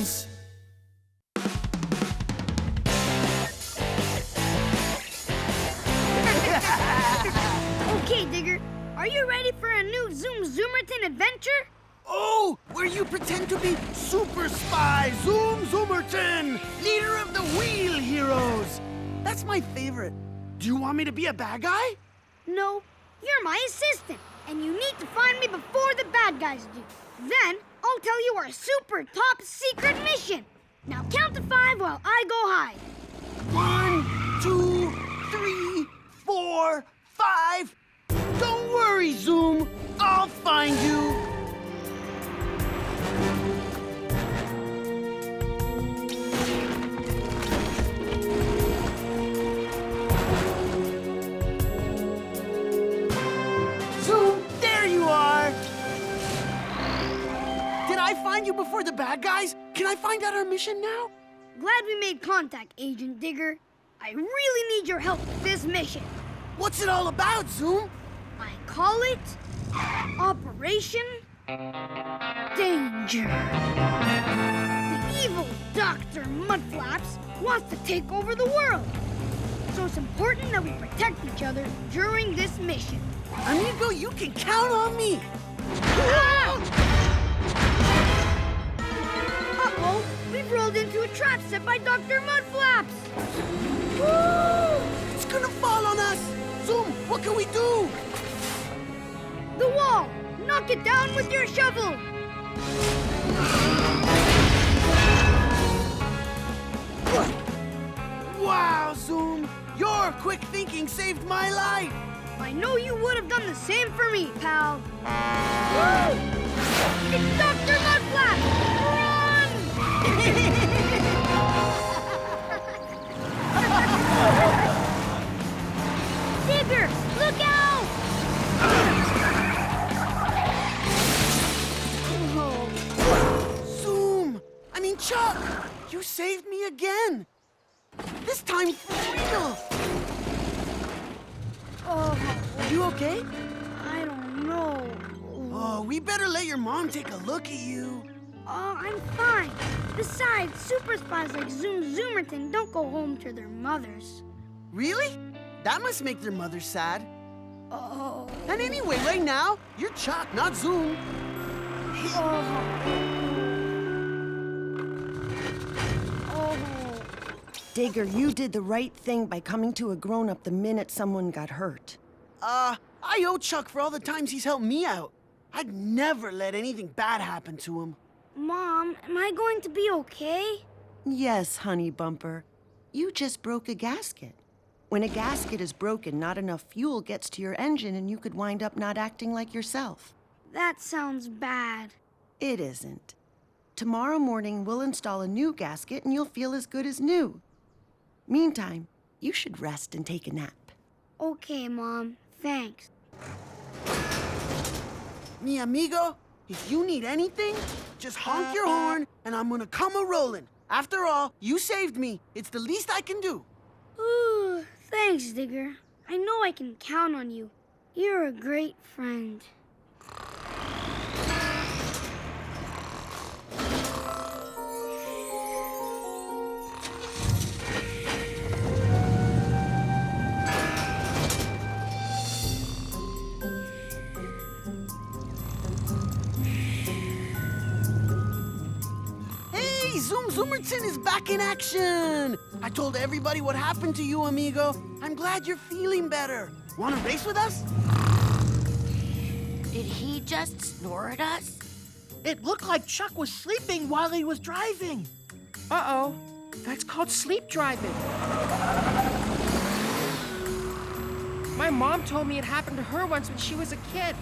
happens. Okay, Digger. Are you ready for a new Zoom Zoomerton adventure? Oh, where you pretend to be Super Spy Zoom Zoomerton, leader of the Wheel Heroes. That's my favorite. Do you want me to be a bad guy? No, you're my assistant, and you need to find me before the bad guys do. Then, I'll tell you our super top secret mission. Now count to 5 while I go hide. 1, 2, 3, 4, 5. Don't worry, Zoom. I'll find you. Zoom, there you are. Did I find you before the bad guys? Can I find out our mission now? Glad we made contact, Agent Digger. I really need your help with this mission. What's it all about, Zoom? I call it Operation Danger. The evil Dr. Mudflaps wants to take over the world. So it's important that we protect each other during this mission. Amigo, you can count on me. Uh-oh, we've rolled into a trap set by Dr. Mudflaps. Woo! It's gonna fall on us. Zoom, what can we do? The wall! Knock it down with your shovel! Wow, Zoom! Your quick thinking saved my life! I know you would have done the same for me, pal. Woo! It's Dr. Mudflap! Run! Digger, look out! Zoom! I mean, Chuck! You saved me again! This time for real! Oh, You okay? I don't know. Oh, we better let your mom take a look at you. Oh, I'm fine. Besides, super spies like Zoom Zoomerton don't go home to their mothers. Really? That must make their mother sad. Oh. And anyway, right now, you're Chuck, not Zoom. Digger, you did the right thing by coming to a grown-up the minute someone got hurt. I owe Chuck for all the times he's helped me out. I'd never let anything bad happen to him. Mom, am I going to be okay? Yes, honey bumper. You just broke a gasket. When a gasket is broken, not enough fuel gets to your engine and you could wind up not acting like yourself. That sounds bad. It isn't. Tomorrow morning, we'll install a new gasket and you'll feel as good as new. Meantime, you should rest and take a nap. Okay, Mom. Thanks. Mi amigo, if you need anything, just honk your horn and I'm gonna come a-rollin'. After all, you saved me. It's the least I can do. Ooh, thanks, Digger. I know I can count on you. You're a great friend. Zoom Zoomerton is back in action! I told everybody what happened to you, amigo. I'm glad you're feeling better. Want to race with us? Did he just snore at us? It looked like Chuck was sleeping while he was driving. Uh-oh. That's called sleep driving. My mom told me it happened to her once when she was a kid.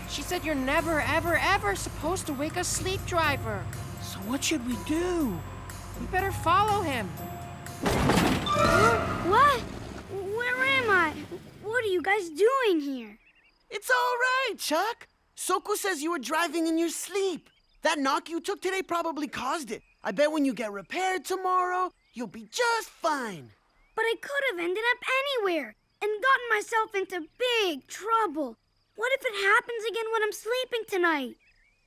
She said you're never, ever, ever supposed to wake a sleep driver. So what should we do? We better follow him. What? Where am I? What are you guys doing here? It's all right, Chuck. Soko says you were driving in your sleep. That knock you took today probably caused it. I bet when you get repaired tomorrow, you'll be just fine. But I could have ended up anywhere and gotten myself into big trouble. What if it happens again when I'm sleeping tonight?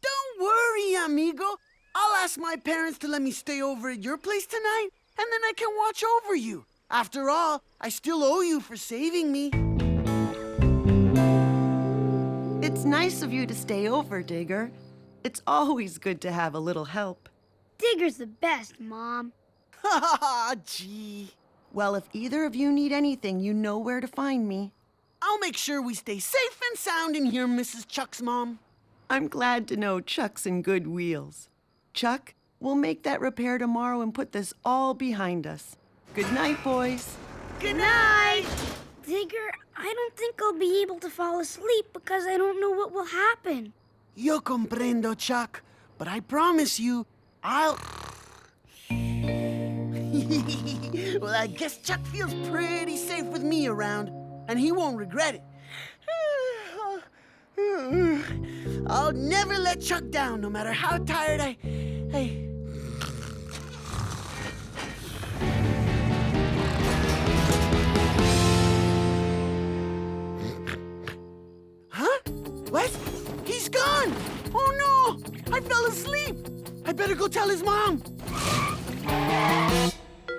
Don't worry, amigo. I'll ask my parents to let me stay over at your place tonight, and then I can watch over you. After all, I still owe you for saving me. It's nice of you to stay over, Digger. It's always good to have a little help. Digger's the best, Mom. Ha ha ha, gee. Well, if either of you need anything, you know where to find me. I'll make sure we stay safe and sound in here, Mrs. Chuck's mom. I'm glad to know Chuck's in good wheels. Chuck, we'll make that repair tomorrow and put this all behind us. Good night, boys. Good night! Digger, I don't think I'll be able to fall asleep because I don't know what will happen. Yo comprendo, Chuck, but I promise you, I'll... Well, I guess Chuck feels pretty safe with me around, and he won't regret it. I'll never let Chuck down, no matter how tired I... Huh? What? He's gone! Oh no! I fell asleep! I better go tell his mom!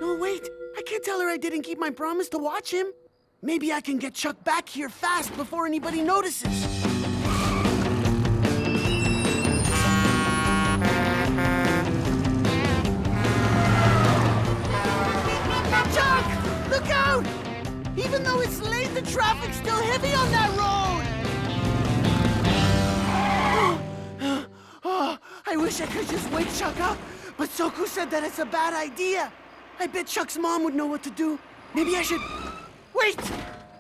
No, wait. I can't tell her I didn't keep my promise to watch him. Maybe I can get Chuck back here fast before anybody notices. Chuck! Look out! Even though it's late, the traffic's still heavy on that road! Oh, I wish I could just wake Chuck up, but Soku said that it's a bad idea. I bet Chuck's mom would know what to do. Maybe I should... Wait!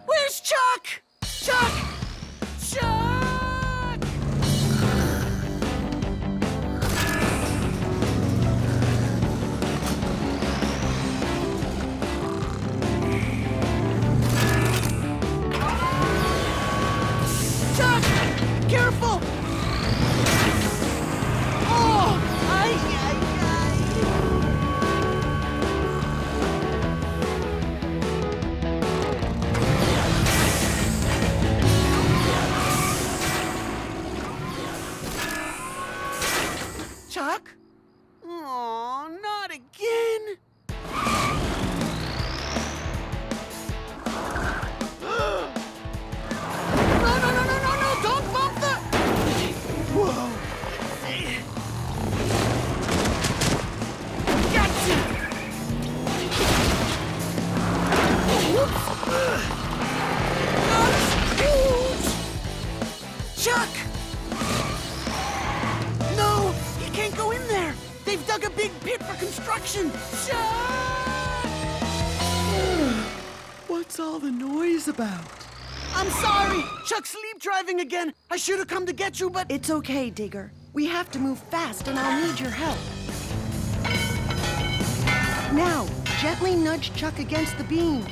Where's Chuck? Chuck! Chuck! Chuck! Careful! Oh! Ay! Chuck? Oh, not again. No, don't bump the... Whoa. Gotcha. Whoops. Chuck! No, he can't go in there. They've dug a big pit for construction. Chuck! What's all the noise about? I'm sorry. Chuck's sleep driving again. I should have come to get you, but... It's okay, Digger. We have to move fast, and I'll need your help. Now, gently nudge Chuck against the beams.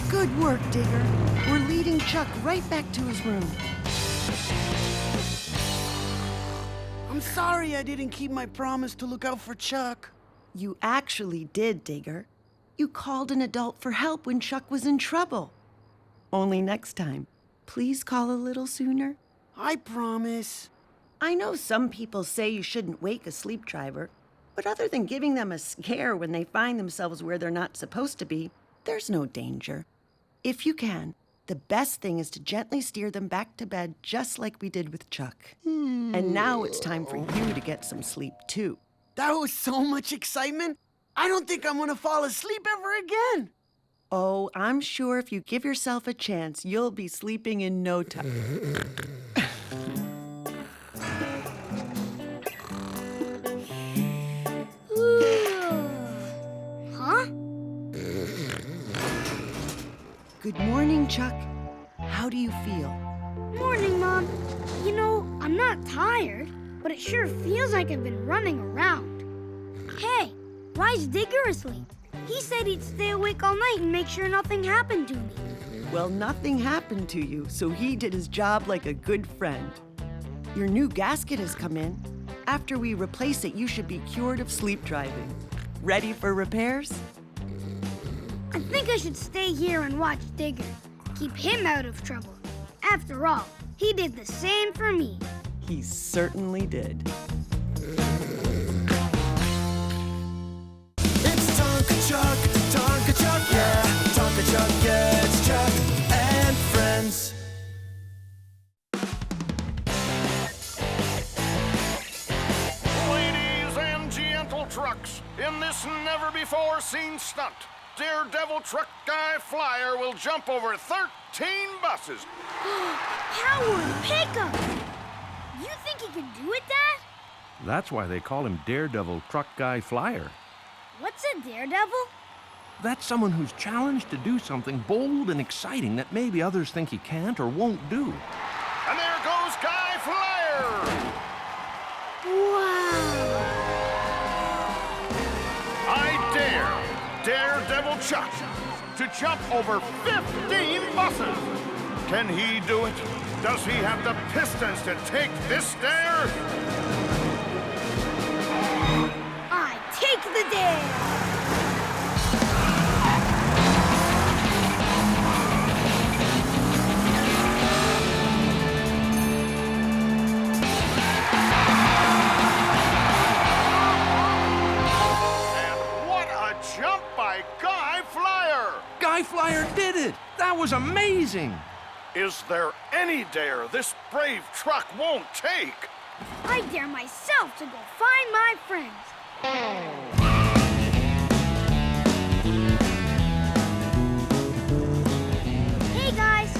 Good work, Digger. We're leading Chuck right back to his room. I'm sorry I didn't keep my promise to look out for Chuck. You actually did, Digger. You called an adult for help when Chuck was in trouble. Only next time, please call a little sooner. I promise. I know some people say you shouldn't wake a sleep driver, but other than giving them a scare when they find themselves where they're not supposed to be, there's no danger. If you can, the best thing is to gently steer them back to bed just like we did with Chuck. And now it's time for you to get some sleep, too. That was so much excitement. I don't think I'm gonna fall asleep ever again. Oh, I'm sure if you give yourself a chance, you'll be sleeping in no time. Huh? Good morning, Chuck. How do you feel? Morning, Mom. You know, I'm not tired, but it sure feels like I've been running around. Hey, why's Digger asleep? He said he'd stay awake all night and make sure nothing happened to me. Well, nothing happened to you, so he did his job like a good friend. Your new gasket has come in. After we replace it, you should be cured of sleep driving. Ready for repairs? I think I should stay here and watch Digger. Keep him out of trouble. After all, he did the same for me. He certainly did. It's Tonka Chuck, yeah. Tonka Chuck gets Chuck and friends. Ladies and gentle trucks, in this never-before-seen stunt, Daredevil Truck Guy Flyer will jump over 13 buses. Powered pickup! You think he can do it, Dad? That's why they call him Daredevil Truck Guy Flyer. What's a daredevil? That's someone who's challenged to do something bold and exciting that maybe others think he can't or won't do. And there goes Guy Flyer! Wow! I dare Daredevil Chuck to jump over 15 buses. Can he do it? Does he have the pistons to take this dare? I take the dare! And what a jump by Guy Flyer! Guy Flyer did it! That was amazing! Is there any dare this brave truck won't take? I dare myself to go find my friends. Hey, guys.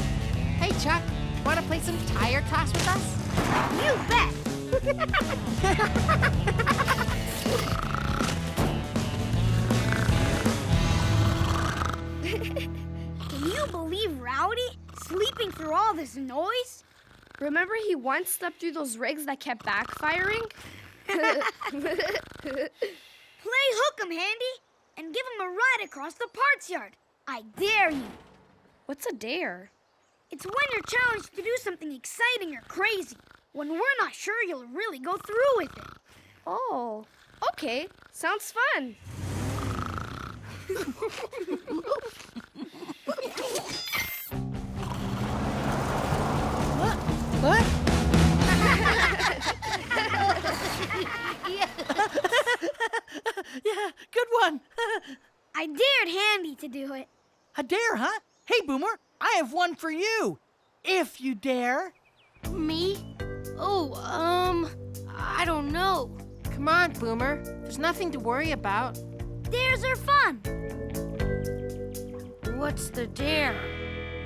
Hey, Chuck, wanna play some tire toss with us? You bet. Can you believe Rowdy sleeping through all this noise? Remember he once slept through those rigs that kept backfiring? Play hook 'em, Handy, and give him a ride across the parts yard. I dare you. What's a dare? It's when you're challenged to do something exciting or crazy, when we're not sure you'll really go through with it. Oh, okay. Sounds fun. What? Yeah, good one. I dared Handy to do it. A dare, huh? Hey, Boomer, I have one for you. If you dare. Me? Oh, I don't know. Come on, Boomer. There's nothing to worry about. Dares are fun. What's the dare?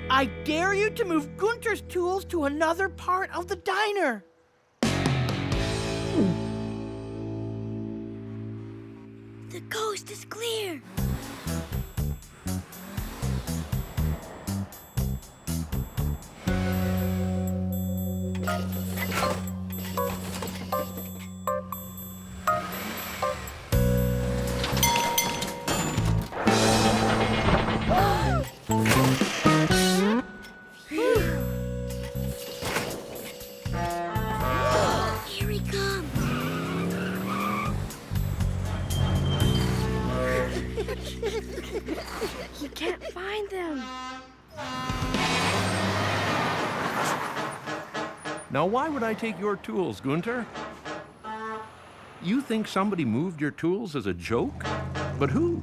I dare you to move Gunter's tools to another part of the diner. The coast is clear. Here he comes. He can't find them. Now, why would I take your tools, Gunter? You think somebody moved your tools as a joke? But who?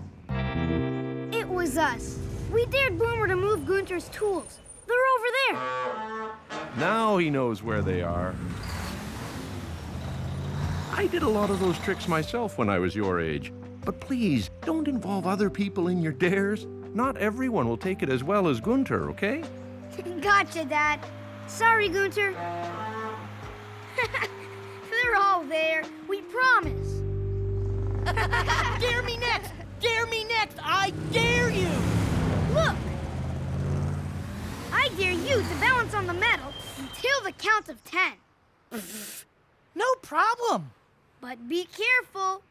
It was us. We dared Boomer to move Gunter's tools. They're over there. Now he knows where they are. I did a lot of those tricks myself when I was your age. But please, don't involve other people in your dares. Not everyone will take it as well as Gunter, okay? Gotcha, Dad. Sorry, Gunter. They're all there. We promise. Dare me next! Dare me next! I dare you! Look! I dare you to balance on the metal until the count of 10. No problem. But be careful.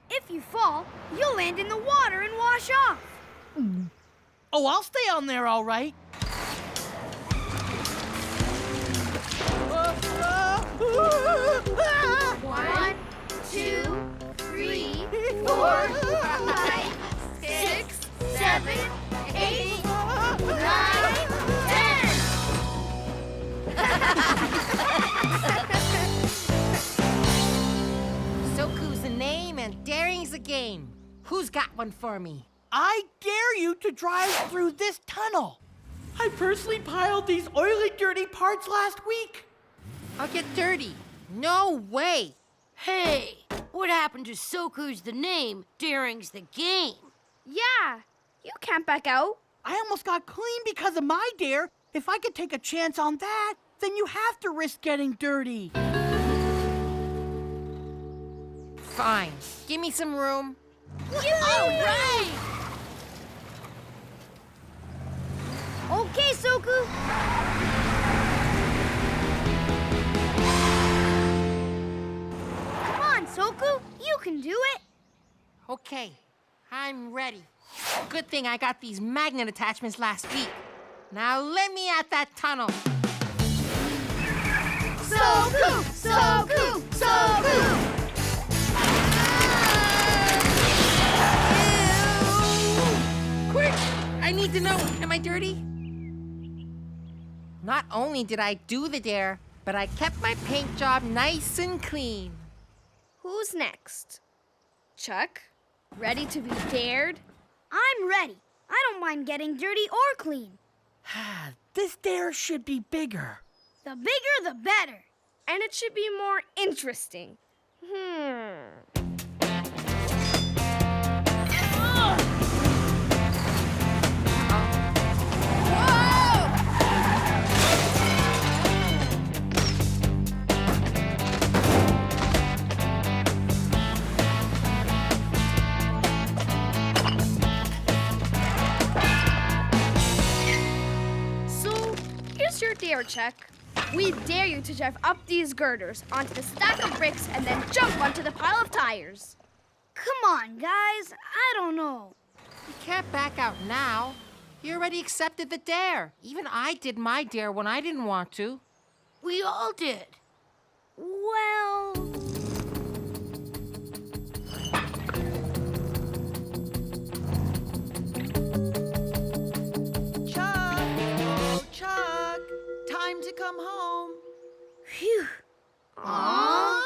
If you fall, you'll land in the water and wash off. Oh, I'll stay on there all right. 1, 2, 3, 4, 5, 6, 7, 8, 9, 10. a game. Who's got one for me? I dare you to drive through this tunnel. I personally piled these oily, dirty parts last week. I'll get dirty. No way. Hey, what happened to Soku's the name, Daring's the game? Yeah, you can't back out. I almost got clean because of my dare. If I could take a chance on that, then you have to risk getting dirty. Fine. Give me some room. All right! Okay, Soku. Come on, Soku. You can do it. Okay, I'm ready. Good thing I got these magnet attachments last week. Now let me at that tunnel. Soku! Soku! Soku! Quick! I need to know, am I dirty? Not only did I do the dare, but I kept my paint job nice and clean. Who's next? Chuck? Ready to be dared? I'm ready. I don't mind getting dirty or clean. This dare should be bigger. The bigger, the better. And it should be more interesting. So, here's your dare, Chuck. We dare you to drive up these girders onto the stack of bricks and then jump onto the pile of tires. Come on, guys. I don't know. You can't back out now. You already accepted the dare. Even I did my dare when I didn't want to. We all did. Well... Chuck! Oh, Chuck! Time to come home. Phew. Aww.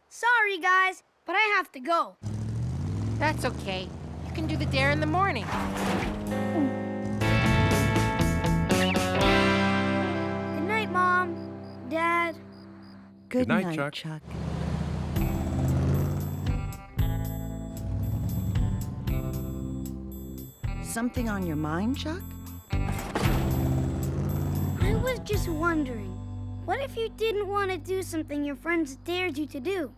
Sorry, guys, but I have to go. That's okay. You can do the dare in the morning. Good night, Mom. Dad. Good night, night, Chuck. Chuck. Something on your mind, Chuck? I was just wondering, what if you didn't want to do something your friends dared you to do?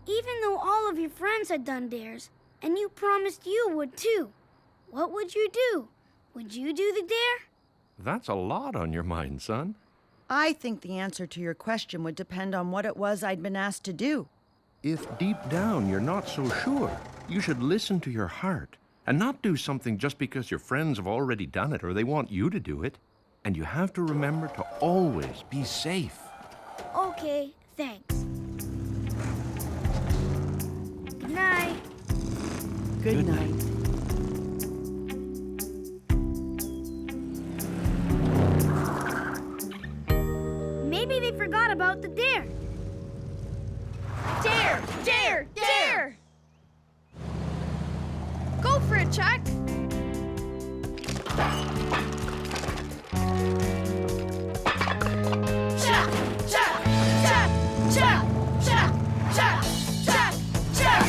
Even though all of your friends had done dares, and you promised you would too. What would you do? Would you do the dare? That's a lot on your mind, son. I think the answer to your question would depend on what it was I'd been asked to do. If deep down you're not so sure, you should listen to your heart and not do something just because your friends have already done it or they want you to do it. And you have to remember to always be safe. Okay, thanks. Good night. Good night. Maybe they forgot about the dare. Dare! Dare! Dare! Go for it, Chuck! Chuck! Chuck! Chuck! Chuck! Chuck! Chuck! Chuck! Chuck!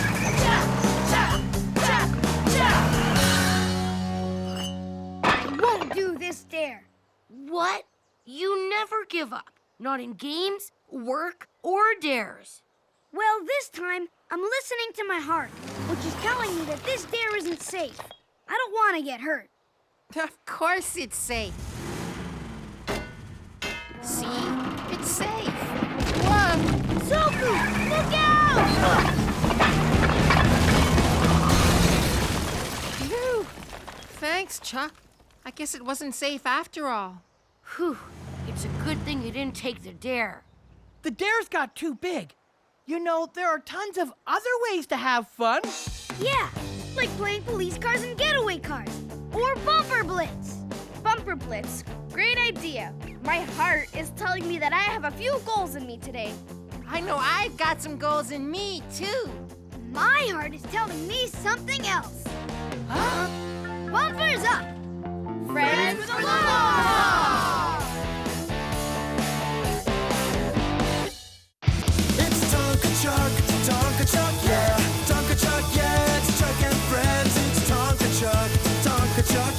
Chuck! Chuck! Chuck! I won't do this dare. What? You never give up. Not in games, work, or dares. Well, this time, I'm listening to my heart, which is telling me that this dare isn't safe. I don't want to get hurt. Of course it's safe. See? It's safe. Whoa! Soku, look out! Phew. Thanks, Chuck. I guess it wasn't safe after all. Whew. It's a good thing you didn't take the dare. The dare's got too big. You know, there are tons of other ways to have fun. Yeah, like playing police cars and getaway cars. Or bumper blitz. Bumper Blitz. Great idea. My heart is telling me that I have a few goals in me today. I know I've got some goals in me, too. My heart is telling me something else. Huh? Bumpers up! Friends for the law! It's Tonka Chuck, yeah. Tonka Chuck, yeah. It's Chuck and friends. It's Tonka Chuck,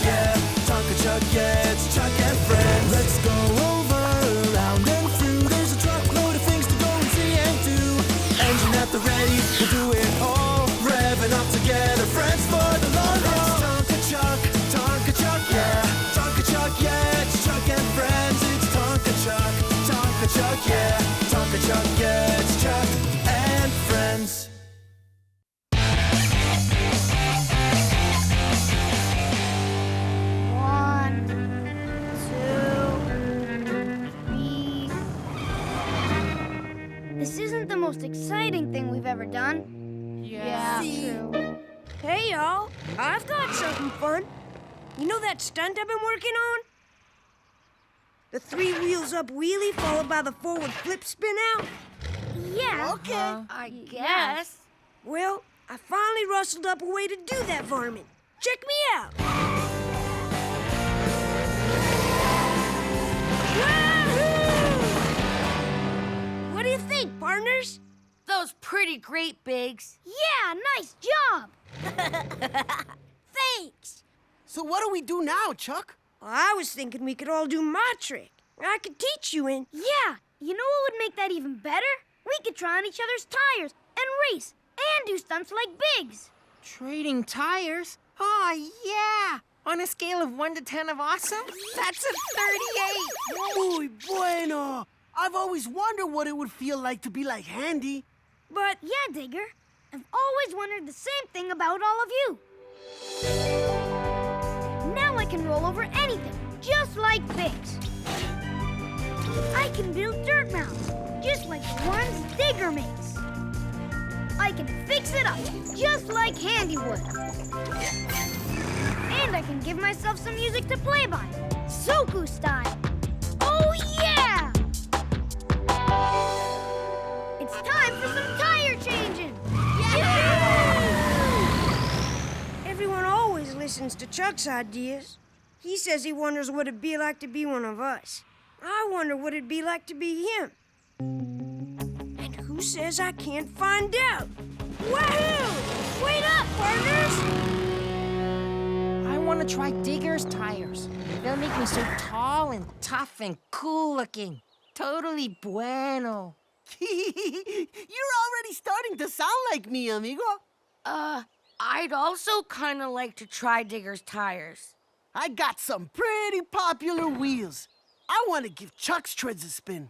yeah. Tonka Chuck, yeah. It's Chuck and friends. Let's go over, around and through. There's a truckload of things to go and see and do. Engine at the ready, we'll do it all. Revving up together, friends for the long haul. It's Tonka Chuck, yeah. Tonka Chuck, yeah. It's Chuck and friends. It's Tonka Chuck, yeah. Tonka Chuck, yeah. It's Chuck and friends. One, two, three. This isn't the most exciting thing we've ever done. Yeah, true. Hey, y'all. I've got something fun. You know that stunt I've been working on? The 3 wheels up wheelie followed by the forward flip spin out? Yeah. Okay. I guess. Well, I finally rustled up a way to do that varmint. Check me out. Wahoo! What do you think, partners? That was pretty great, Biggs. Yeah, nice job. Thanks. So what do we do now, Chuck? Well, I was thinking we could all do my trick. I could teach you in. Yeah, you know what would make that even better? We could try on each other's tires and race and do stunts like Biggs. Trading tires? Oh, yeah. On a scale of 1 to 10 of awesome, that's a 38. Muy bueno. I've always wondered what it would feel like to be like Handy. But Yeah, Digger. I've always wondered the same thing about all of you. Now I can roll over anything, just like Biggs. I can build dirt mounds, just like the ones Digger makes. I can fix it up, just like Handy would. And I can give myself some music to play by, Soku style. Oh, yeah! It's time for some tire changing. everyone always listens to Chuck's ideas. He says he wonders what it'd be like to be one of us. I wonder what it'd be like to be him. And who says I can't find out? Wahoo! Wait up, partners! I want to try Digger's tires. They'll make me so tall and tough and cool looking. Totally bueno. You're already starting to sound like me, amigo. I'd also kind of like to try Digger's tires. I got some pretty popular wheels. I want to give Chuck's treads a spin.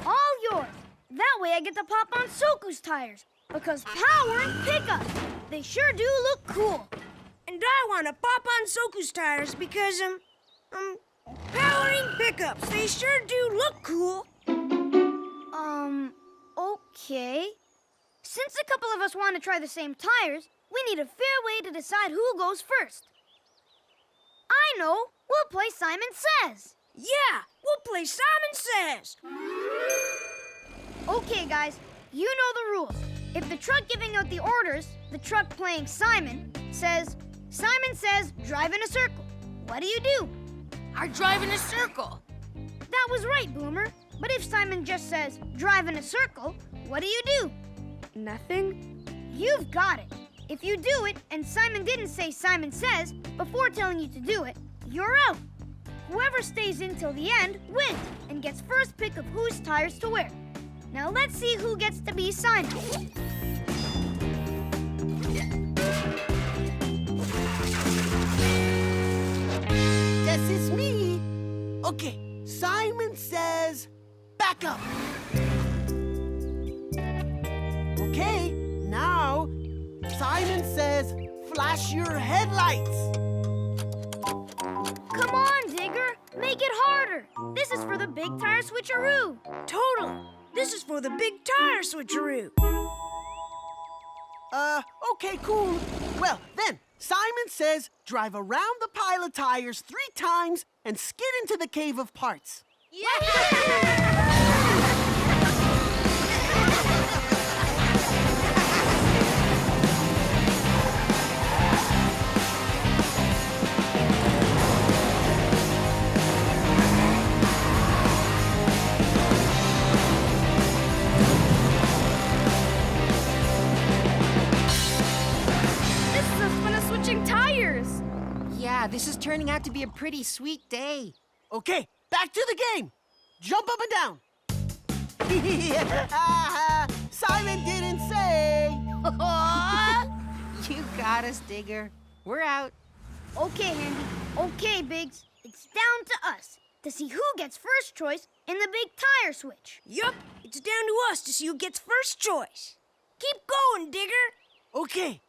All yours. That way I get to pop on Soku's tires. Because power and pickup, they sure do look cool. And I want to pop on Soku's tires because, powering pickups, they sure do look cool. Okay. Since a couple of us want to try the same tires, we need a fair way to decide who goes first. I know. We'll play Simon Says. Yeah, we'll play Simon Says. Okay, guys, you know the rules. If the truck giving out the orders, the truck playing Simon, says, Simon says, drive in a circle. What do? I drive in a circle. That was right, Boomer. But if Simon just says, drive in a circle, what do? Nothing? You've got it. If you do it, and Simon didn't say Simon Says before telling you to do it, you're out. Whoever stays in till the end wins and gets first pick of whose tires to wear. Now let's see who gets to be Simon. This is me. Okay, Simon Says, back up. Okay, now, Simon Says, flash your headlights. Come on, Digger. Make it harder. This is for the big tire switcheroo. Totally. This is for the big tire switcheroo. Okay, cool. Well, then, Simon Says, drive around the pile of tires 3 times and skid into the cave of parts. this is turning out to be a pretty sweet day. Okay, back to the game. Jump up and down. Simon didn't say. You got us, Digger. We're out. Okay, Handy. Okay, Biggs. It's down to us to see who gets first choice in the big tire switch. Yup, it's down to us to see who gets first choice. Keep going, Digger. Okay,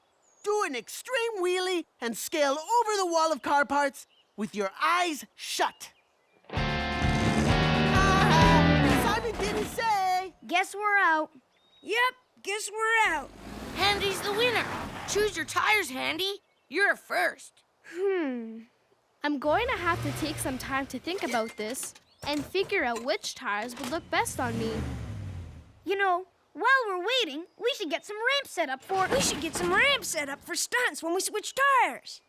do an extreme wheelie and scale over the wall of car parts with your eyes shut. Simon didn't say. Guess we're out. Yep, guess we're out. Handy's the winner. Choose your tires, Handy. You're first. I'm going to have to take some time to think about this and figure out which tires would look best on me. You know, while we're waiting, we should get some ramps set up for... We should get some ramps set up for stunts when we switch tires.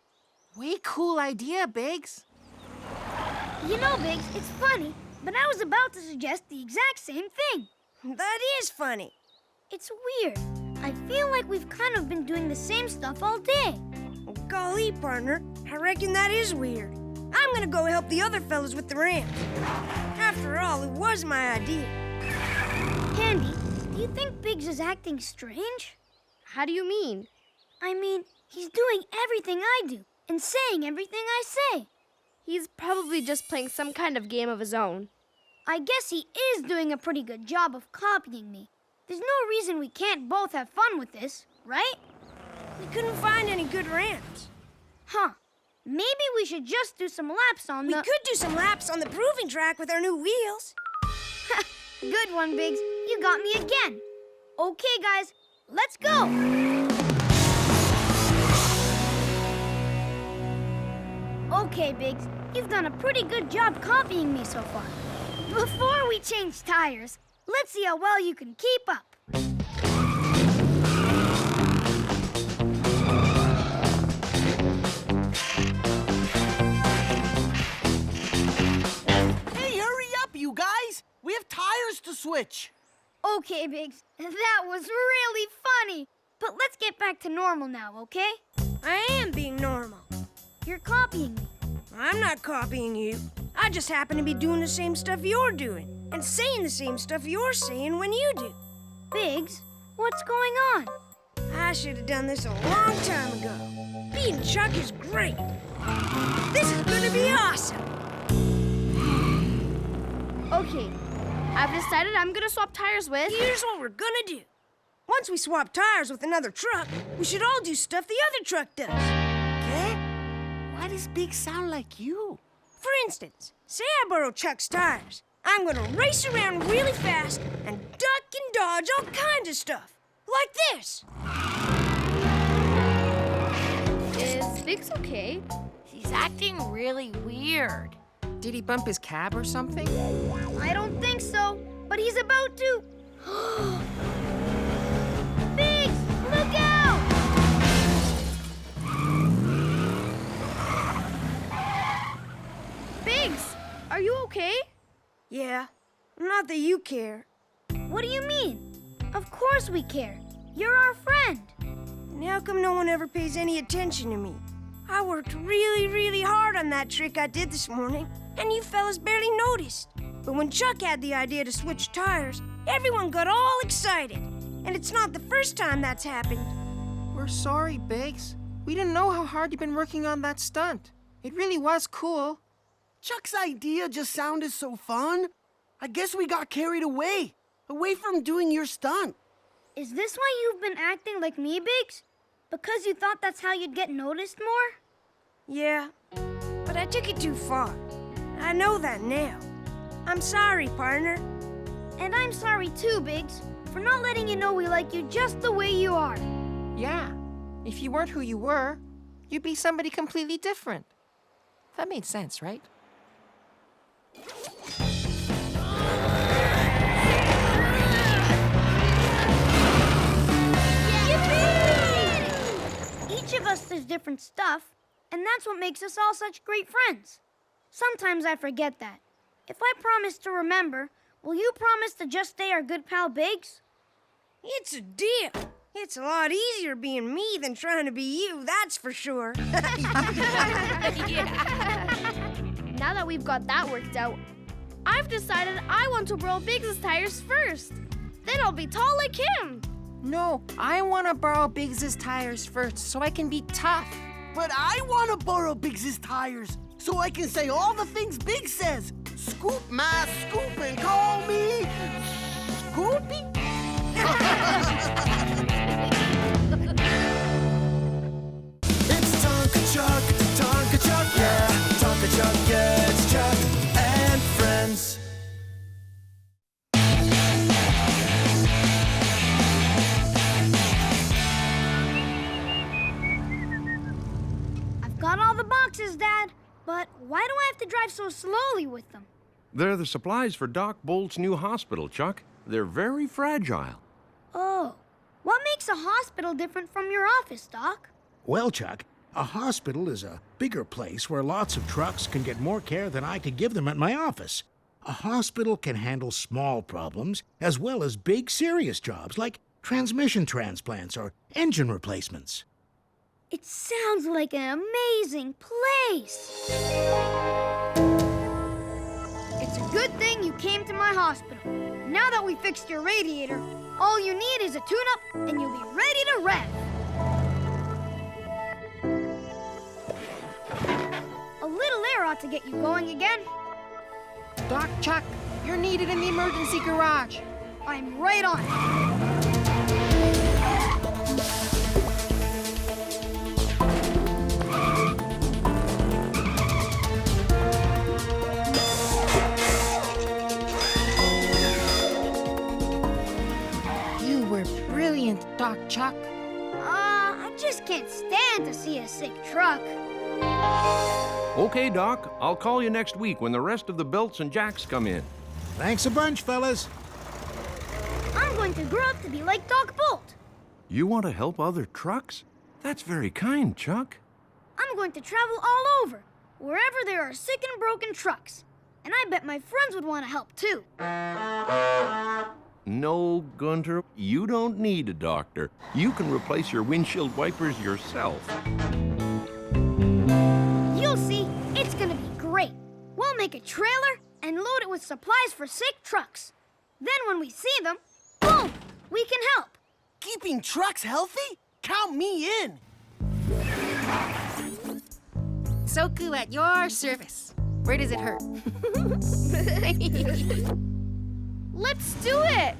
Way cool idea, Biggs. You know, Biggs, it's funny, but I was about to suggest the exact same thing. That is funny. It's weird. I feel like we've kind of been doing the same stuff all day. Golly, partner, I reckon that is weird. I'm gonna go help the other fellas with the ramps. After all, it was my idea. Handy, do you think Biggs is acting strange? How do you mean? I mean, he's doing everything I do and saying everything I say. He's probably just playing some kind of game of his own. I guess he is doing a pretty good job of copying me. There's no reason we can't both have fun with this, right? We couldn't find any good ramps. Huh. Maybe we should just do some laps on We could do some laps on the proving track with our new wheels. Good one, Biggs. You got me again. Okay, guys, let's go. Okay, Biggs, you've done a pretty good job copying me so far. Before we change tires, let's see how well you can keep up. Hey, hurry up, you guys. We have tires to switch. Okay, Biggs, that was really funny. But let's get back to normal now, okay? I am being normal. You're copying me. I'm not copying you. I just happen to be doing the same stuff you're doing and saying the same stuff you're saying when you do. Biggs, what's going on? I should have done this a long time ago. Being Chuck is great. This is gonna be awesome. Okay, I've decided I'm gonna swap tires with... Here's what we're gonna do. Once we swap tires with another truck, we should all do stuff the other truck does. Okay? Why does Big sound like you? For instance, say I borrow Chuck's tires. I'm gonna race around really fast and duck and dodge all kinds of stuff. Like this. Is Biggs okay? He's acting really weird. Did he bump his cab or something? I don't think so, but he's about to. Biggs, look out! Biggs, are you okay? Yeah, not that you care. What do you mean? Of course we care. You're our friend. And how come no one ever pays any attention to me? I worked really, really hard on that trick I did this morning, and you fellas barely noticed. But when Chuck had the idea to switch tires, everyone got all excited. And it's not the first time that's happened. We're sorry, Biggs. We didn't know how hard you've been working on that stunt. It really was cool. Chuck's idea just sounded so fun. I guess we got carried away from doing your stunt. Is this why you've been acting like me, Biggs? Because you thought that's how you'd get noticed more? Yeah, but I took it too far. I know that now. I'm sorry, partner. And I'm sorry too, Biggs, for not letting you know we like you just the way you are. Yeah. If you weren't who you were, you'd be somebody completely different. That made sense, right? Each of us does different stuff, and that's what makes us all such great friends. Sometimes I forget that. If I promise to remember, will you promise to just stay our good pal Biggs? It's a deal. It's a lot easier being me than trying to be you, that's for sure. Now that we've got that worked out, I've decided I want to borrow Biggs' tires first. Then I'll be tall like him. No, I want to borrow Biggs' tires first so I can be tough. But I want to borrow Biggs' tires so I can say all the things Biggs says. Scoop my scoop and call me Scoopy. It's Tonka Chuck, yeah. Tonka Chuck gets Chuck and friends. I've got all the boxes, Dad. But why do I have to drive so slowly with them? They're the supplies for Doc Bolt's new hospital, Chuck. They're very fragile. Oh, what makes a hospital different from your office, Doc? Well, Chuck, a hospital is a bigger place where lots of trucks can get more care than I could give them at my office. A hospital can handle small problems as well as big, serious jobs like transmission transplants or engine replacements. It sounds like an amazing place. It's a good thing you came to my hospital. Now that we fixed your radiator, all you need is a tune-up and you'll be ready to rev. A little air ought to get you going again. Doc Chuck, you're needed in the emergency garage. I'm right on it. You were brilliant, Doc Chuck. I just can't stand to see a sick truck. Okay, Doc, I'll call you next week when the rest of the belts and jacks come in. Thanks a bunch, fellas. I'm going to grow up to be like Doc Bolt. You want to help other trucks? That's very kind, Chuck. I'm going to travel all over, wherever there are sick and broken trucks. And I bet my friends would want to help too. No, Gunter, you don't need a doctor. You can replace your windshield wipers yourself. You'll see, it's gonna be great. We'll make a trailer and load it with supplies for sick trucks. Then when we see them, boom, we can help. Keeping trucks healthy? Count me in. Soku at your service. Where does it hurt? Let's do it.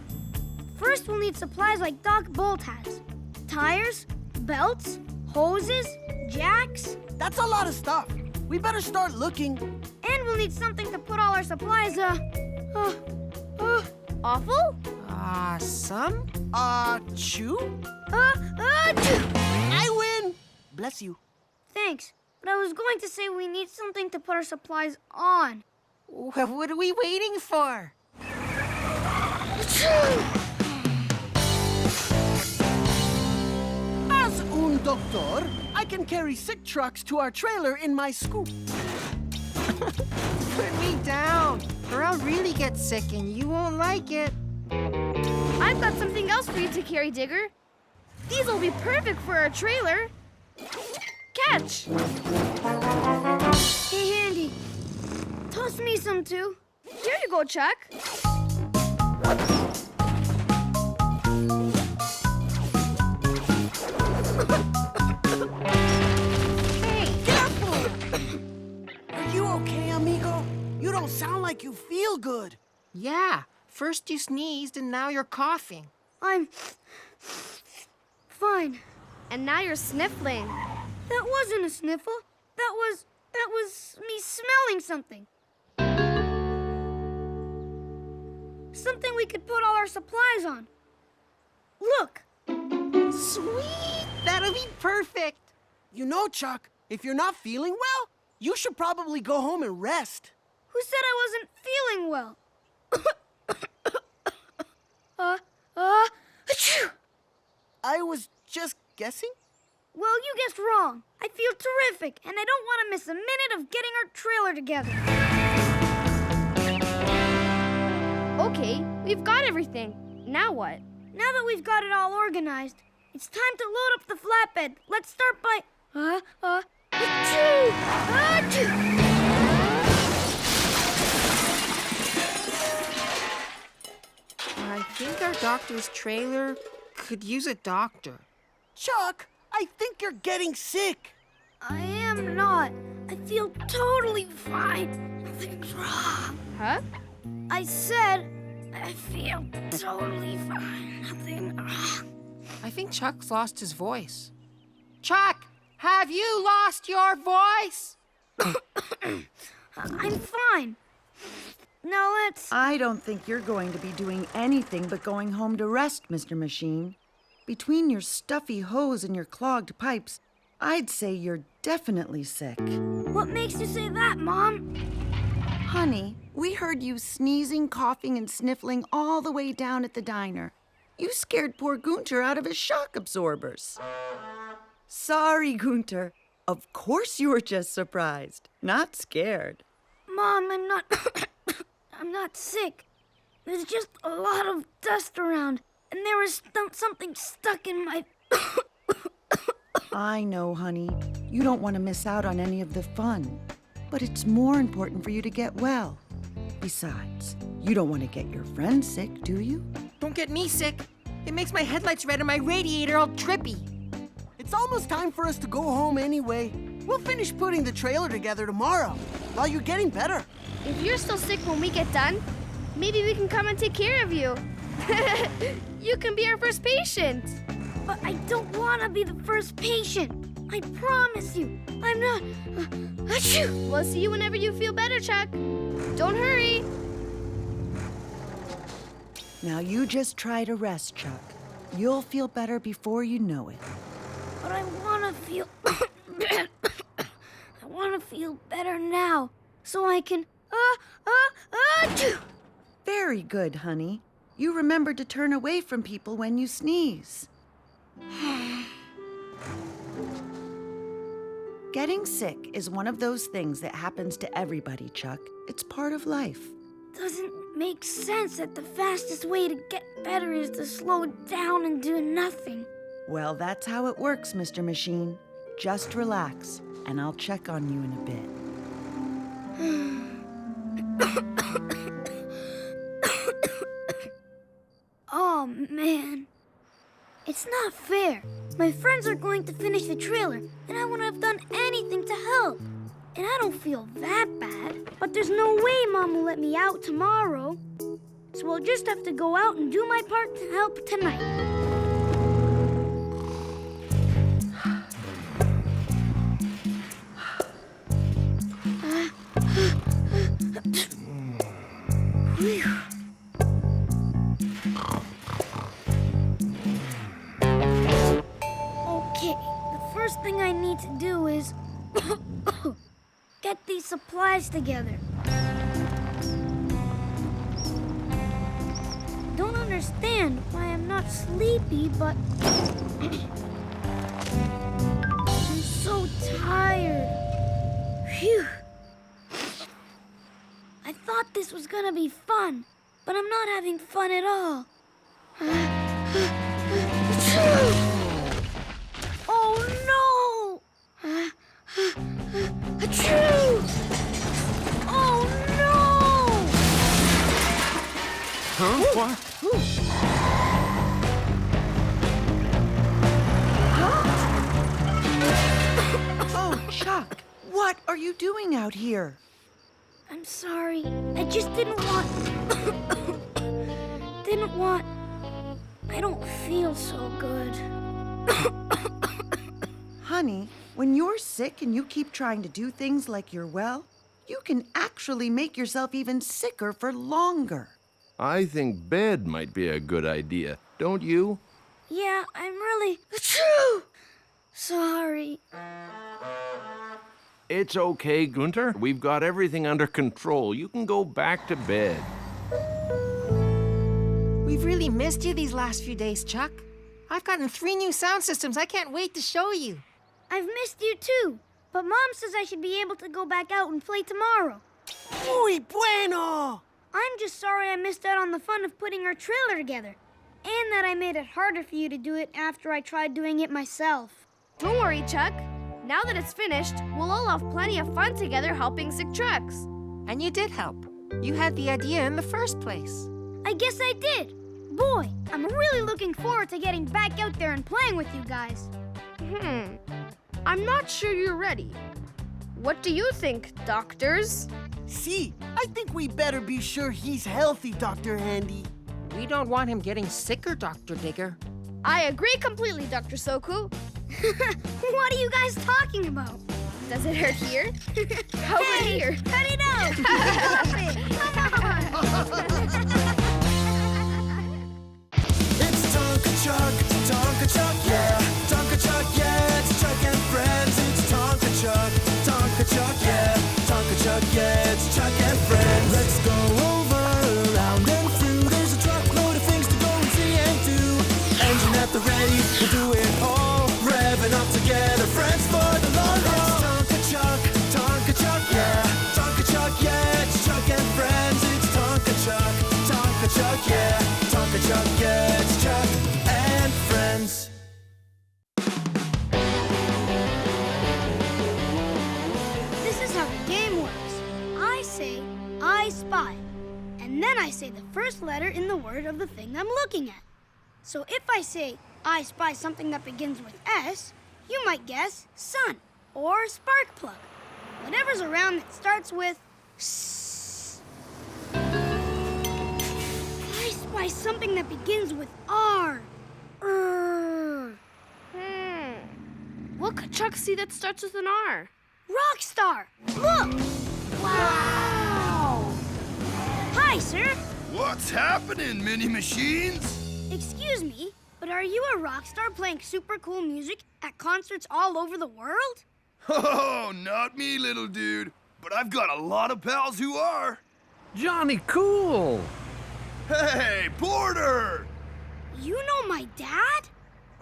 First, we'll need supplies like Doc Bolt has. Tires, belts, hoses, jacks. That's a lot of stuff. We better start looking. And we'll need something to put all our supplies, Awful? Awesome. Chew? Achoo! I win. Bless you. Thanks, but I was going to say we need something to put our supplies on. Well, what are we waiting for? As un doctor, I can carry sick trucks to our trailer in my scoop. Put me down, or I'll really get sick and you won't like it. I've got something else for you to carry, Digger. These will be perfect for our trailer. Catch! Hey, Handy, toss me some too. Here you go, Chuck. Hey, careful! Are you okay, amigo? You don't sound like you feel good. Yeah, first you sneezed and now you're coughing. I'm fine. And now you're sniffling. That wasn't a sniffle. That was me smelling something. Something we could put all our supplies on. Look. Sweet! That'll be perfect. You know, Chuck, if you're not feeling well, you should probably go home and rest. Who said I wasn't feeling well? Achoo! I was just guessing. Well, you guessed wrong. I feel terrific, and I don't want to miss a minute of getting our trailer together. Okay, we've got everything. Now what? Now that we've got it all organized, It's time to load up the flatbed. Let's start by... achoo! Achoo! I think our doctor's trailer could use a doctor. Chuck, I think you're getting sick. I am not. I feel totally fine. Nothing's wrong. Huh? I said I feel totally fine. Nothing wrong. I think Chuck's lost his voice. Chuck, have you lost your voice? I'm fine. Now let's... I don't think you're going to be doing anything but going home to rest, Mr. Machine. Between your stuffy hose and your clogged pipes, I'd say you're definitely sick. What makes you say that, Mom? Honey, we heard you sneezing, coughing, and sniffling all the way down at the diner. You scared poor Gunter out of his shock absorbers. Sorry, Gunter. Of course you were just surprised, not scared. Mom, I'm not... I'm not sick. There's just a lot of dust around, and there was something stuck in my... I know, honey. You don't want to miss out on any of the fun. But it's more important for you to get well. Besides, you don't want to get your friends sick, do you? Don't get me sick. It makes my headlights red and my radiator all trippy. It's almost time for us to go home anyway. We'll finish putting the trailer together tomorrow, while you're getting better. If you're still sick when we get done, maybe we can come and take care of you. You can be our first patient. But I don't want to be the first patient. I promise you. I'm not... achoo! We'll see you whenever you feel better, Chuck. Don't hurry. Now you just try to rest, Chuck. You'll feel better before you know it. But I want to feel... I want to feel better now, so I can... achoo! Very good, honey. You remember to turn away from people when you sneeze. Getting sick is one of those things that happens to everybody, Chuck. It's part of life. Doesn't make sense that the fastest way to get better is to slow down and do nothing. Well, that's how it works, Mr. Machine. Just relax, and I'll check on you in a bit. Oh, man. It's not fair. My friends are going to finish the trailer, and I wouldn't have done anything to help. And I don't feel that bad. But there's no way Mom will let me out tomorrow. So I'll just have to go out and do my part to help tonight. Whew. Okay, the first thing I need to do is get these supplies together. Don't understand why I'm not sleepy, but I'm so tired. Phew. I thought this was gonna be fun, but I'm not having fun at all. Oh no! Achoo! Oh no! Huh? What? Oh, Chuck, what are you doing out here? I'm sorry. I just didn't want... I don't feel so good. Honey, when you're sick and you keep trying to do things like you're well, you can actually make yourself even sicker for longer. I think bed might be a good idea, don't you? Yeah, I'm really... Achoo! Sorry. It's okay, Gunter. We've got everything under control. You can go back to bed. We've really missed you these last few days, Chuck. I've gotten 3 new sound systems. I can't wait to show you. I've missed you too. But Mom says I should be able to go back out and play tomorrow. Muy bueno! I'm just sorry I missed out on the fun of putting our trailer together. and that I made it harder for you to do it after I tried doing it myself. Don't worry, Chuck. Now that it's finished, we'll all have plenty of fun together helping sick trucks. And you did help. You had the idea in the first place. I guess I did. Boy, I'm really looking forward to getting back out there and playing with you guys. I'm not sure you're ready. What do you think, doctors? See, I think we better be sure he's healthy, Dr. Handy. We don't want him getting sicker, Dr. Digger. I agree completely, Dr. Soku. What are you guys talking about? Does it hurt here? How about here? Cut it out! Stop it! Come on! It's Tonka Chuck, yeah. Tonka Chuck, yeah. It's Chuck and friends. It's Tonka Chuck, yeah. Tonka Chuck, yeah. It's Chuck and friends. Let's go over, around and through. There's a truckload of things to go and see and do. Engine at the ready, we'll do it all. Revving up together, friends for the long haul. It's Tonka Chuck, yeah. Tonka Chuck, yeah. It's Chuck and friends. It's Tonka Chuck, yeah. Tonka Chuck, yeah. It's Chuck and friends. This is how the game works. I say, I spy. And then I say the first letter in the word of the thing I'm looking at. So if I say, I spy something that begins with S, you might guess sun or spark plug. Whatever's around that starts with S. I spy something that begins with R. What could Chuck see that starts with an R? Rockstar! Look! Wow! Hi, sir. What's happening, mini machines? Excuse me, but are you a rock star playing super cool music at concerts all over the world? Oh, not me, little dude. But I've got a lot of pals who are. Johnny Cool! Hey, Porter! You know my dad?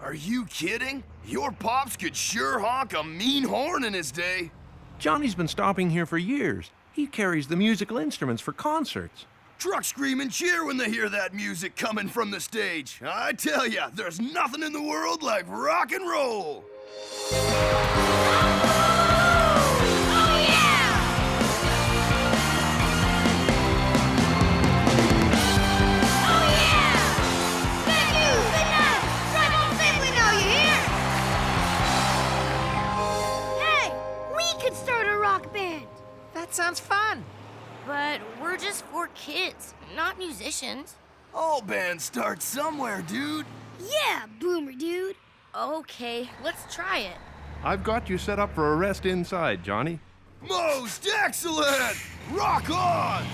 Are you kidding? Your pops could sure honk a mean horn in his day. Johnny's been stopping here for years. He carries the musical instruments for concerts. Trucks scream and cheer when they hear that music coming from the stage. I tell ya, there's nothing in the world like rock and roll. That sounds fun. But we're just 4 kids, not musicians. All bands start somewhere, dude. Yeah, Boomer dude. Okay, let's try it. I've got you set up for a rest inside, Johnny. Most excellent! Rock on!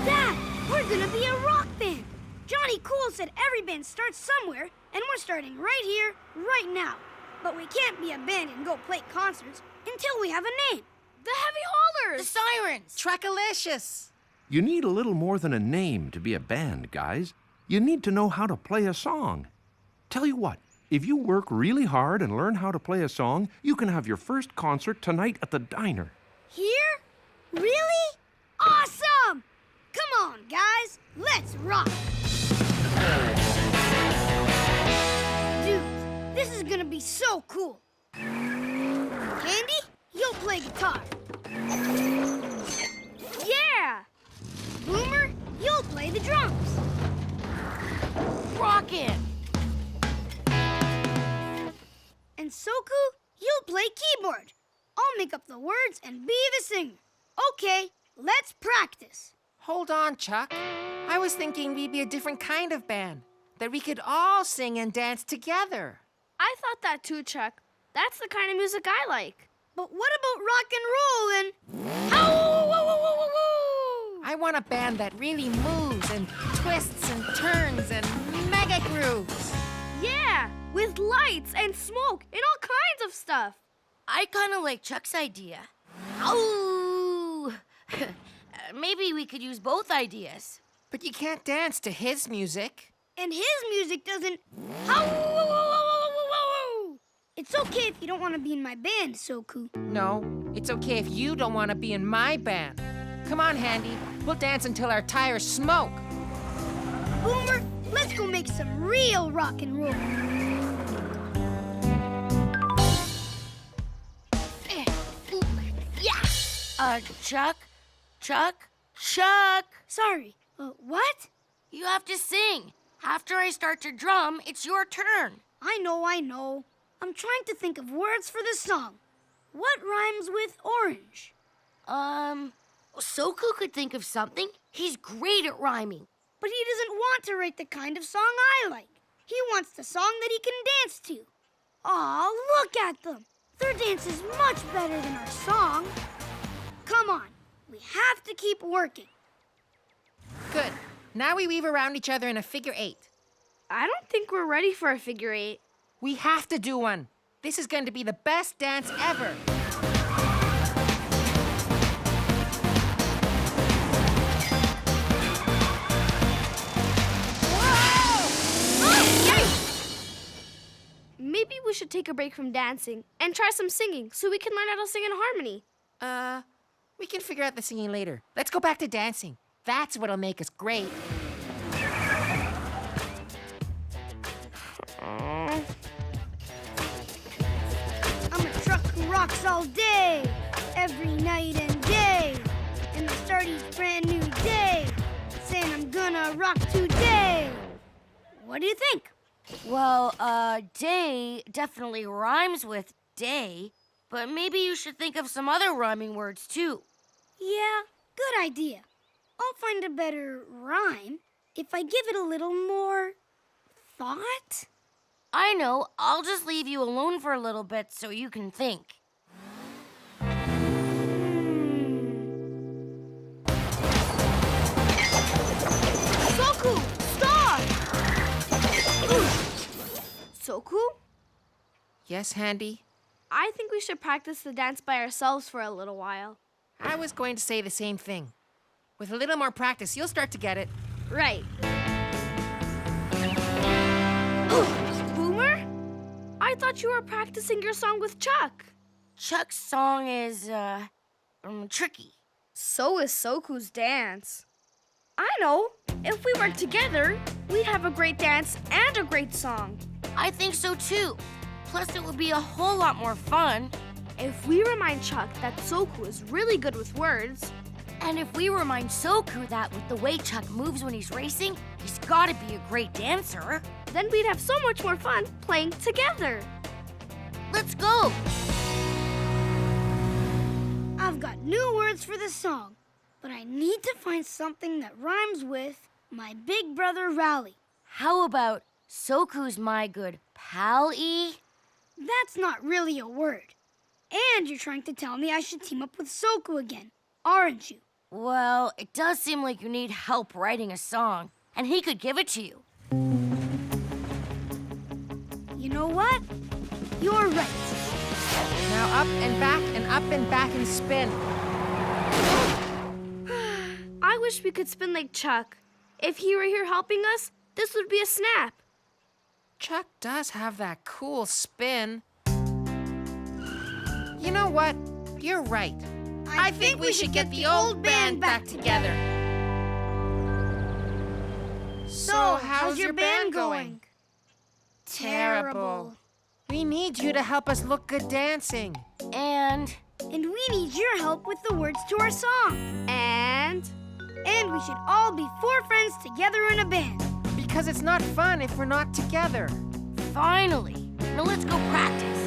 Dad, we're gonna be a rock band. Johnny Cool said every band starts somewhere, and we're starting right here, right now. But we can't be a band and go play concerts until we have a name. The Heavy Haulers! The Sirens! Trackalicious. You need a little more than a name to be a band, guys. You need to know how to play a song. Tell you what, if you work really hard and learn how to play a song, you can have your first concert tonight at the diner. Here? Really? Awesome! Come on, guys, let's rock! Dude, this is gonna be so cool. Candy, you'll play guitar. Yeah! Boomer, you'll play the drums. Rockin'! And Soku, you'll play keyboard. I'll make up the words and be the singer. Okay, let's practice. Hold on, Chuck. I was thinking we'd be a different kind of band, that we could all sing and dance together. I thought that too, Chuck. That's the kind of music I like. But what about rock and roll and... Ow! I want a band that really moves and twists and turns and mega grooves. Yeah, with lights and smoke and all kinds of stuff. I kind of like Chuck's idea. Oh! Maybe we could use both ideas. But you can't dance to his music. And his music doesn't... It's okay if you don't want to be in my band, Soku. No, it's okay if you don't want to be in my band. Come on, Handy. We'll dance until our tires smoke. Boomer, let's go make some real rock and roll. Yeah! Chuck! Sorry, what? You have to sing. After I start to drum, it's your turn. I know. I'm trying to think of words for the song. What rhymes with orange? Soku could think of something. He's great at rhyming. But he doesn't want to write the kind of song I like. He wants the song that he can dance to. Aw, look at them. Their dance is much better than our song. Come on, we have to keep working. Good. Now we weave around each other in a figure 8. I don't think we're ready for a figure 8. We have to do one. This is going to be the best dance ever. Maybe we should take a break from dancing and try some singing so we can learn how to sing in harmony. We can figure out the singing later. Let's go back to dancing. That's what'll make us great. I'm a truck who rocks all day, every night and day. And I start each brand new day, saying I'm gonna rock today. What do you think? Well, day definitely rhymes with day, but maybe you should think of some other rhyming words, too. Yeah, good idea. I'll find a better rhyme if I give it a little more thought. I know. I'll just leave you alone for a little bit so you can think. Soku, stop! Soku? Yes, Handy? I think we should practice the dance by ourselves for a little while. I was going to say the same thing. With a little more practice, you'll start to get it. Right. Boomer? I thought you were practicing your song with Chuck. Chuck's song is, tricky. So is Soku's dance. I know. If we work together, we'd have a great dance and a great song. I think so, too. Plus, it would be a whole lot more fun. If we remind Chuck that Soku is really good with words, and if we remind Soku that with the way Chuck moves when he's racing, he's gotta be a great dancer, then we'd have so much more fun playing together. Let's go! I've got new words for the song, but I need to find something that rhymes with my big brother Rally. How about Soku's my good pal-y? That's not really a word. And you're trying to tell me I should team up with Soku again, aren't you? Well, it does seem like you need help writing a song, and he could give it to you. You know what? You're right. Now up and back and spin. I wish we could spin like Chuck. If he were here helping us, this would be a snap. Chuck does have that cool spin. You know what? You're right. I think we should get the old band back together. So, how's your band going? Terrible. We need you to help us look good dancing. And we need your help with the words to our song. And we should all be 4 friends together in a band. Because it's not fun if we're not together. Finally. Now let's go practice.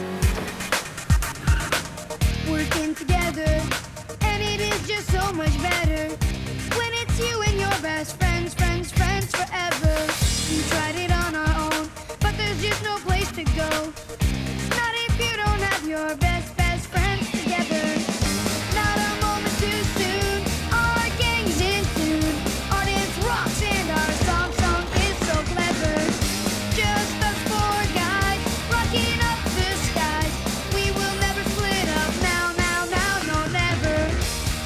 Working together, and it is just so much better when it's you and your best friends, friends forever. We tried it on our own, but there's just no place to go. Not if you don't have your best friends together. Not a moment too soon, our gang's in tune. Our dance rocks and our song is so clever. Just us 4 guys, rocking up the skies. We will never split up now, no never.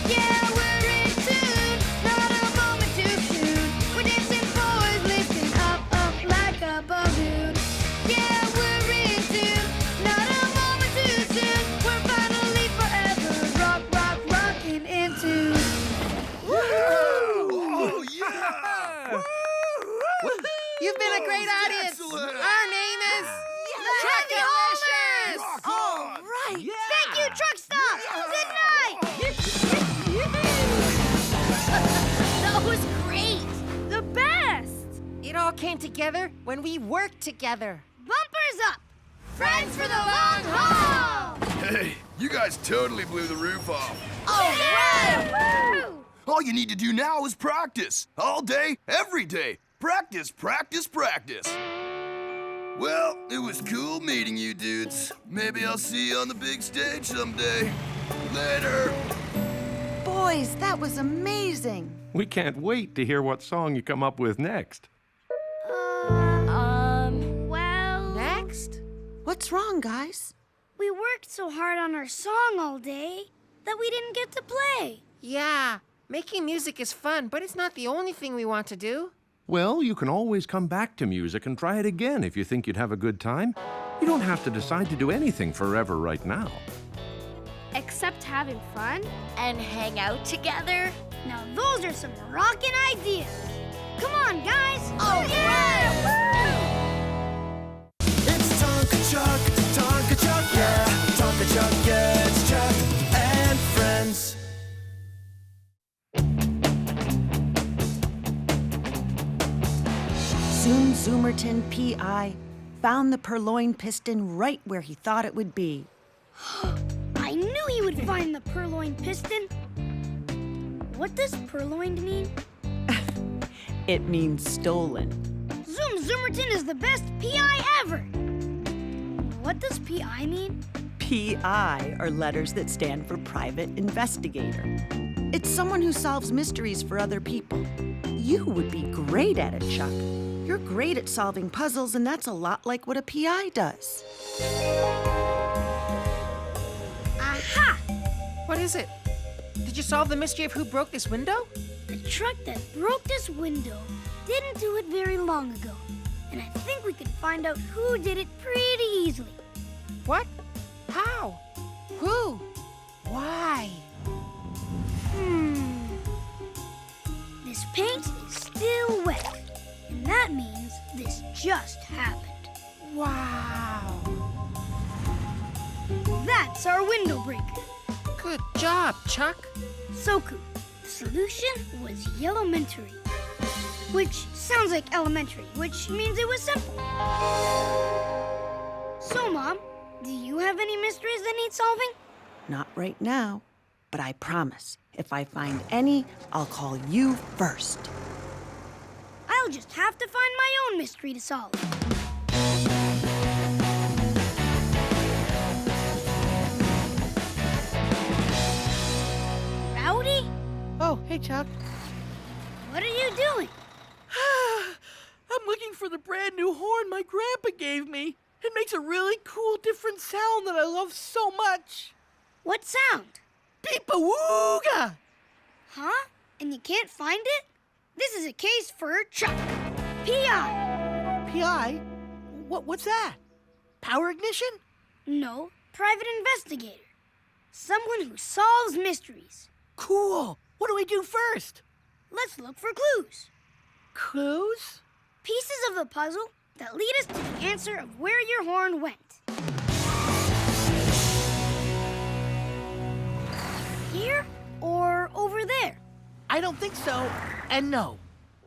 Yeah, we're in tune, not a moment too soon. We're dancing forward, lifting up a great audience. Excellent. Our name is Truckalicious. Rock All on. right. Thank you, Truck Stop! Good night! That was great. The best! It all came together when we worked together. Bumpers up! Friends for the long haul! Hey, you guys totally blew the roof off. Woo! All you need to do now is practice. All day, every day. Practice, practice, practice. Well, it was cool meeting you dudes. Maybe I'll see you on the big stage someday. Later. Boys, that was amazing. We can't wait to hear what song you come up with next. Well... Next? What's wrong, guys? We worked so hard on our song all day that we didn't get to play. Yeah, making music is fun, but it's not the only thing we want to do. Well, you can always come back to music and try it again if you think you'd have a good time. You don't have to decide to do anything forever right now. Except having fun. And hang out together. Now those are some rockin' ideas. Come on, guys. Oh, yeah! It's Tonka Chuck, yeah. Tonka Chuck, yeah, it's Chuck and friends. Zoom Zoomerton P.I. found the purloined piston right where he thought it would be. I knew he would find the purloined piston. What does purloined mean? It means stolen. Zoom Zoomerton is the best P.I. ever. What does P.I. mean? P.I. are letters that stand for Private Investigator. It's someone who solves mysteries for other people. You would be great at it, Chuck. You're great at solving puzzles, and that's a lot like what a P.I. does. Aha! What is it? Did you solve the mystery of who broke this window? The truck that broke this window didn't do it very long ago. And I think we could find out who did it pretty easily. What? How? Who? Why? This paint is still wet. And that means this just happened. Wow. That's our window breaker. Good job, Chuck. Soku, the solution was yellowmentary. Which sounds like elementary, which means it was simple. So, Mom, do you have any mysteries that need solving? Not right now, but I promise, if I find any, I'll call you first. I'll just have to find my own mystery to solve. Rowdy? Oh, hey, Chuck. What are you doing? I'm looking for the brand new horn my grandpa gave me. It makes a really cool, different sound that I love so much. What sound? Beep-a-wooga! Huh? And you can't find it? This is a case for Chuck. P.I. P.I.? What's that? Power ignition? No, private investigator. Someone who solves mysteries. Cool. What do we do first? Let's look for clues. Clues? Pieces of the puzzle that lead us to the answer of where your horn went. Here or over there? I don't think so. And no.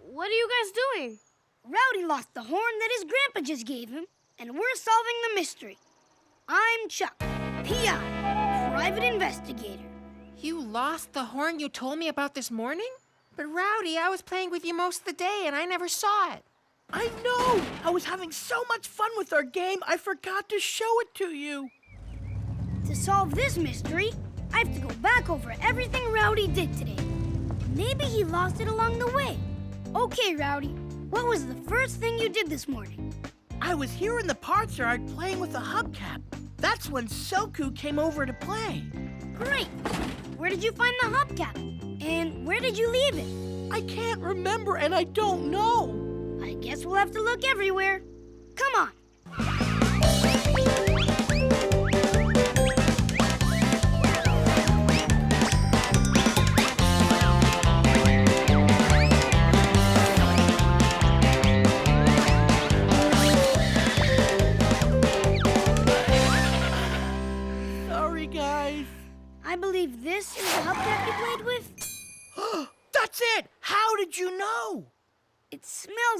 What are you guys doing? Rowdy lost the horn that his grandpa just gave him, and we're solving the mystery. I'm Chuck, P.I., private investigator. You lost the horn you told me about this morning? But Rowdy, I was playing with you most of the day and I never saw it. I know! I was having so much fun with our game, I forgot to show it to you. To solve this mystery, I have to go back over everything Rowdy did today. Maybe he lost it along the way. Okay, Rowdy, what was the first thing you did this morning? I was here in the parts yard playing with the hubcap. That's when Soku came over to play. Great! Where did you find the hubcap? And where did you leave it? I can't remember and I don't know. I guess we'll have to look everywhere. Come on.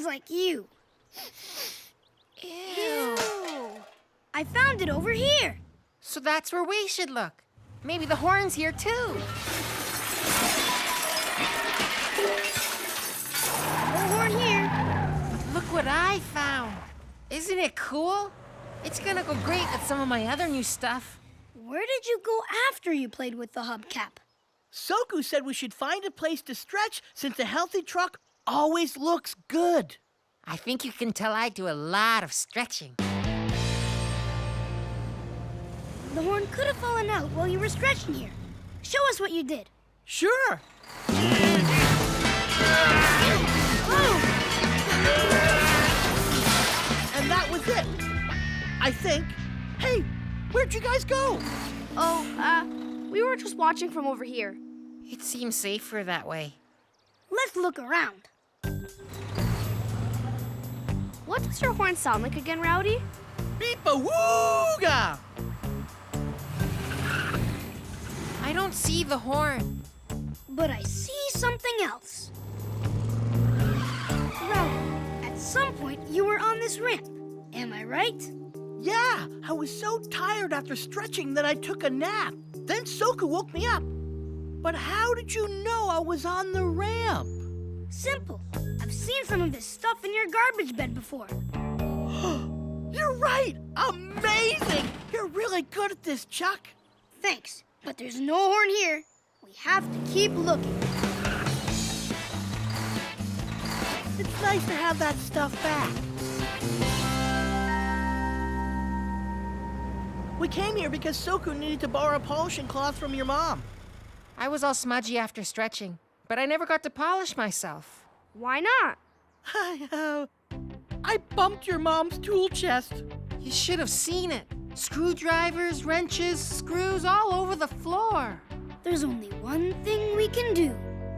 like you. Ew. I found it over here. So that's where we should look. Maybe the horn's here too. No horn here. Look what I found. Isn't it cool? It's gonna go great with some of my other new stuff. Where did you go after you played with the hubcap? Soku said we should find a place to stretch since a healthy truck always looks good. I think you can tell I do a lot of stretching. The horn could have fallen out while you were stretching here. Show us what you did. Sure. And that was it. I think. Hey, where'd you guys go? We were just watching from over here. It seems safer that way. Let's look around. What does your horn sound like again, Rowdy? Beep-a-wooga! I don't see the horn. But I see something else. Rowdy, at some point you were on this ramp. Am I right? Yeah, I was so tired after stretching that I took a nap. Then Soku woke me up. But how did you know I was on the ramp? Simple. I've seen some of this stuff in your garbage bin before. You're right! Amazing! You're really good at this, Chuck. Thanks, but there's no horn here. We have to keep looking. It's nice to have that stuff back. We came here because Soku needed to borrow a polishing cloth from your mom. I was all smudgy after stretching, but I never got to polish myself. Why not? I bumped your mom's tool chest. You should have seen it. Screwdrivers, wrenches, screws all over the floor. There's only one thing we can do.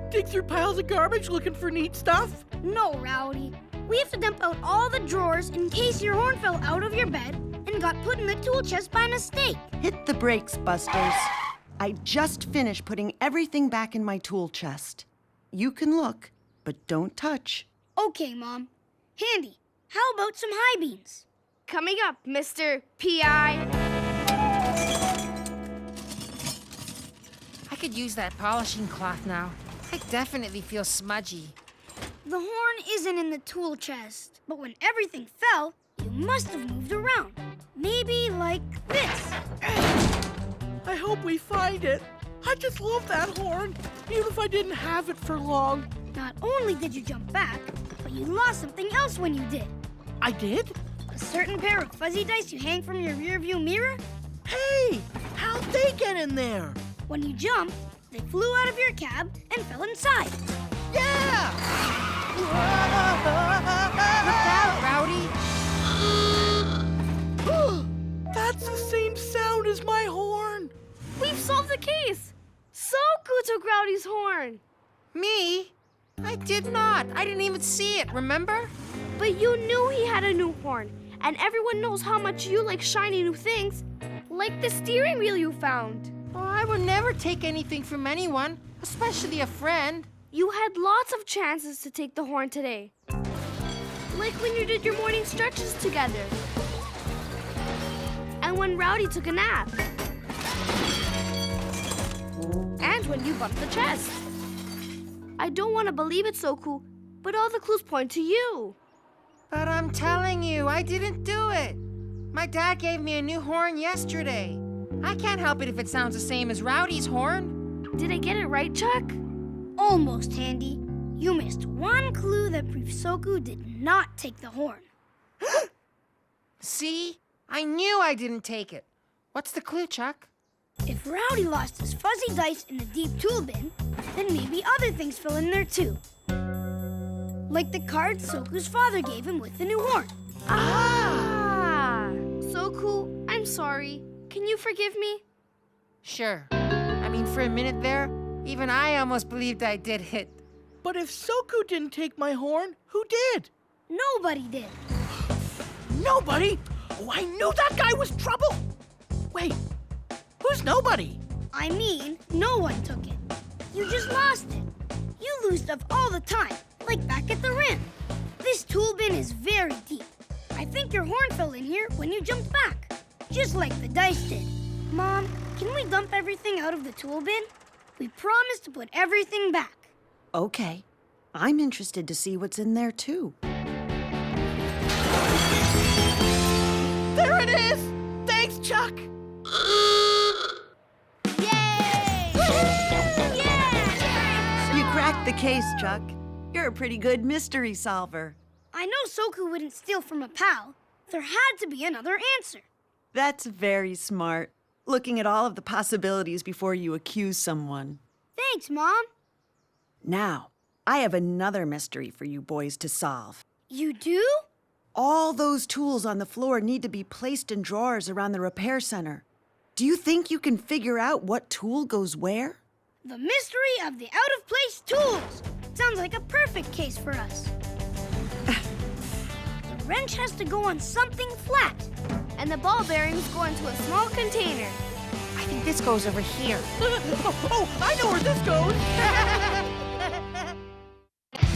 Dig through piles of garbage looking for neat stuff? No, Rowdy. We have to dump out all the drawers in case your horn fell out of your bed and got put in the tool chest by mistake. Hit the brakes, Busters. I just finished putting everything back in my tool chest. You can look, but don't touch. Okay, Mom. Handy, how about some high beans? Coming up, Mr. P.I. I could use that polishing cloth now. I definitely feel smudgy. The horn isn't in the tool chest, but when everything fell, you must have moved around. Maybe like this. I hope we find it. I just love that horn, even if I didn't have it for long. Not only did you jump back, but you lost something else when you did. I did? A certain pair of fuzzy dice you hang from your rearview mirror? Hey, how'd they get in there? When you jumped, they flew out of your cab and fell inside. Yeah! Look out, Rowdy! That's the same sound as my horn. We've solved the case. Soku took Rowdy's horn. Me? I did not. I didn't even see it, remember? But you knew he had a new horn, and everyone knows how much you like shiny new things, like the steering wheel you found. Oh, I would never take anything from anyone, especially a friend. You had lots of chances to take the horn today. Like when you did your morning stretches together. And when Rowdy took a nap. And when you bumped the chest. I don't want to believe it, Soku, but all the clues point to you. But I'm telling you, I didn't do it. My dad gave me a new horn yesterday. I can't help it if it sounds the same as Rowdy's horn. Did I get it right, Chuck? Almost, Handy. You missed one clue that proves Soku did not take the horn. See? I knew I didn't take it. What's the clue, Chuck? If Rowdy lost his fuzzy dice in the deep tool bin, then maybe other things fell in there too. Like the card Soku's father gave him with the new horn. Ah! Soku, I'm sorry. Can you forgive me? Sure. I mean, for a minute there, even I almost believed I did it. But if Soku didn't take my horn, who did? Nobody did. Nobody? Oh, I knew that guy was trouble. Wait, who's nobody? I mean, no one took it. You just lost it. You lose stuff all the time, like back at the ramp. This tool bin is very deep. I think your horn fell in here when you jumped back, just like the dice did. Mom, can we dump everything out of the tool bin? We promised to put everything back. Okay. I'm interested to see what's in there, too. There it is! Thanks, Chuck! You cracked the case, Chuck. You're a pretty good mystery solver. I know Soku wouldn't steal from a pal. There had to be another answer. That's very smart. Looking at all of the possibilities before you accuse someone. Thanks, Mom. Now, I have another mystery for you boys to solve. You do? All those tools on the floor need to be placed in drawers around the repair center. Do you think you can figure out what tool goes where? The mystery of the out-of-place tools. Sounds like a perfect case for us. The wrench has to go on something flat. And the ball bearings go into a small container. I think this goes over here. Oh, I know where this goes!